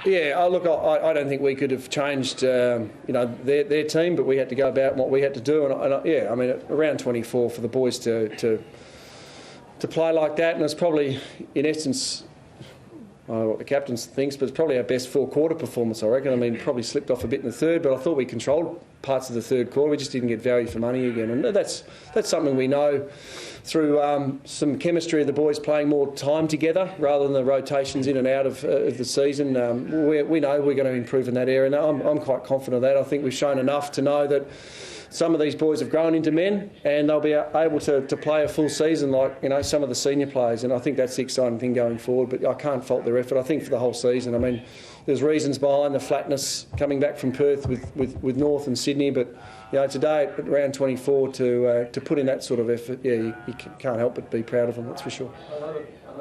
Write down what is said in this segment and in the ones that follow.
Yeah, look, I don't think we could have changed, their team, but we had to go about what we had to do, around 24 for the boys to play like that, and it's probably, in essence, I don't know what the captain thinks, but it's probably our best four-quarter performance, I reckon. I mean, probably slipped off a bit in the third, but I thought we controlled parts of the third quarter. We just didn't get value for money again, and that's something we know through some chemistry of the boys playing more time together rather than the rotations in and out of the season. We know we're going to improve in that area, and I'm quite confident of that. I think we've shown enough to know that some of these boys have grown into men and they'll be able to play a full season like some of the senior players, and I think that's the exciting thing going forward. But I can't fault their effort. I think for the whole season, I mean, there's reasons behind the flatness coming back from Perth with North and Sydney, but today at round 24 to put in that sort of effort, you can't help but be proud of them, that's for sure.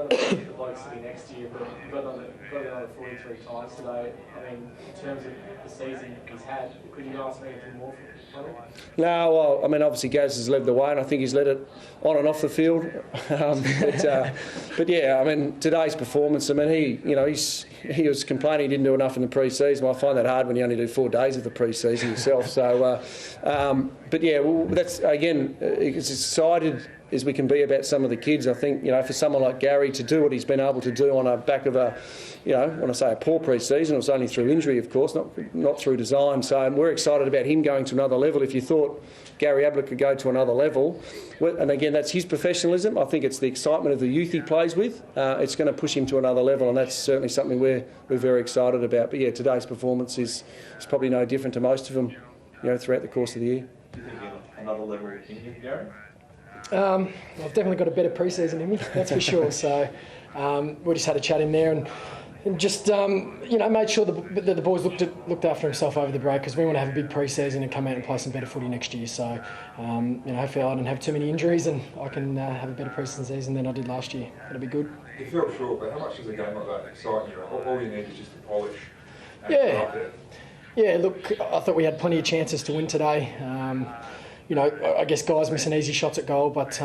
The bloke sitting next to you, but you've got another 43 times today. I mean, in terms of the season he's had, could you ask me anything more from him? No, well, I mean, obviously Gaz has led the way, and I think he's led it on and off the field. But yeah, I mean, today's performance, I mean, he was complaining he didn't do enough in the pre-season. Well, I find that hard when you only do 4 days of the pre-season yourself. So, but yeah, well, that's, again, as excited as we can be about some of the kids. I think, for someone like Gary to do what he's been able to do on the back of when I say a poor pre-season, it was only through injury, of course, not through design. So we're excited about him going to another level. If you thought Gary Ablett could go to another level, and again, that's his professionalism. I think it's the excitement of the youth he plays with. It's going to push him to another level, and that's certainly something we're very excited about. But yeah, today's performance is probably no different to most of them, throughout the course of the year. Do you think another level in you, Gary? I've definitely got a better pre-season in me, that's for sure. So we just had a chat in there and just made sure that the boys looked after himself over the break, because we want to have a big pre-season and come out and play some better footy next year. So hopefully I don't have too many injuries and I can have a better pre-season than I did last year. It'll be good. You feel short, but how much does a game like that excite you? All you need is just to polish. Yeah, look, I thought we had plenty of chances to win today. I guess guys missing easy shots at goal, but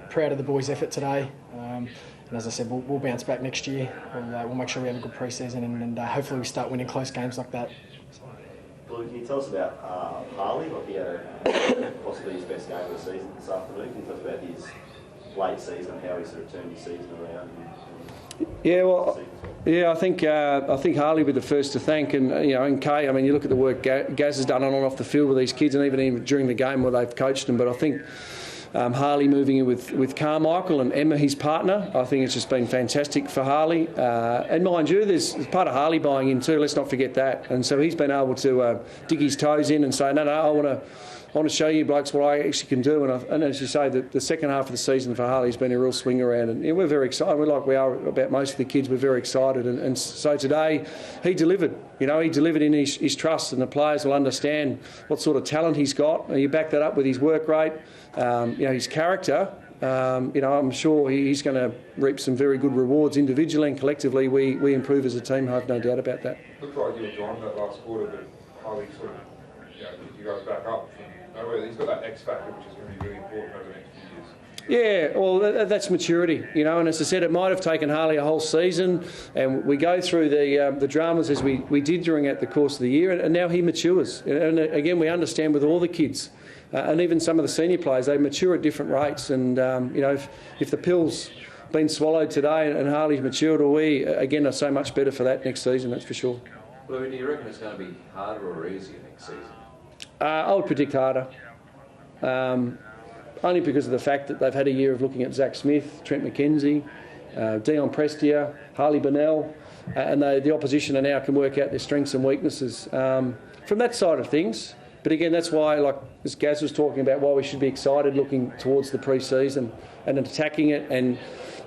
proud of the boys' effort today. And as I said, we'll bounce back next year. We'll make sure we have a good pre-season and hopefully we start winning close games like that. Blue, can you tell us about Harley? Like he had possibly his best game of the season this afternoon. Can you tell us about his late season, how he sort of turned his season around? I think Harley would be the first to thank, and Kay. I mean, you look at the work Gaz has done on and off the field with these kids, and even during the game where they've coached them. But I think Harley moving in with Carmichael and Emma, his partner, I think it's just been fantastic for Harley. And mind you, there's part of Harley buying in too. Let's not forget that. And so he's been able to dig his toes in and say, no, I want to show you blokes what I actually can do. And as you say, the second half of the season for Harley's been a real swing around, and we're very excited. We are about most of the kids. We're very excited, and so today he delivered. He delivered in his trust, and the players will understand what sort of talent he's got. You back that up with his work rate, his character. I'm sure he's going to reap some very good rewards individually and collectively. We improve as a team. I have no doubt about that. Looked like you were driving that last quarter, but Harley sort of, you guys back up. He's got that X factor, which is going to be really important over the next few years. Yeah, well, that's maturity, and as I said, it might have taken Harley a whole season, and we go through the dramas as we did during the course of the year, and now he matures. And again, we understand with all the kids, and even some of the senior players, they mature at different rates. And if the pill's been swallowed today and Harley's matured, or we again are so much better for that next season. That's for sure. Well, do you reckon it's going to be harder or easier next season? I would predict harder. Only because of the fact that they've had a year of looking at Zach Smith, Trent McKenzie, Dion Prestia, Harley Burnell, and the opposition now can work out their strengths and weaknesses from that side of things. But again, that's why, like as Gaz was talking about, why we should be excited looking towards the pre-season and attacking it. And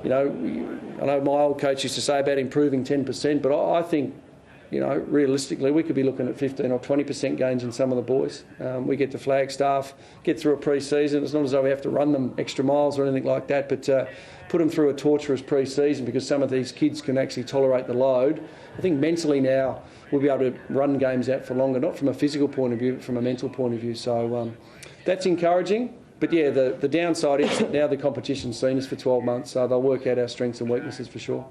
I know my old coach used to say about improving 10%, but I think realistically, we could be looking at 15 or 20% gains in some of the boys. We get to Flagstaff, get through a pre-season. It's not as though we have to run them extra miles or anything like that, but put them through a torturous pre-season because some of these kids can actually tolerate the load. I think mentally now we'll be able to run games out for longer, not from a physical point of view, but from a mental point of view. So that's encouraging. But yeah, the downside is that now the competition's seen us for 12 months, so they'll work out our strengths and weaknesses for sure.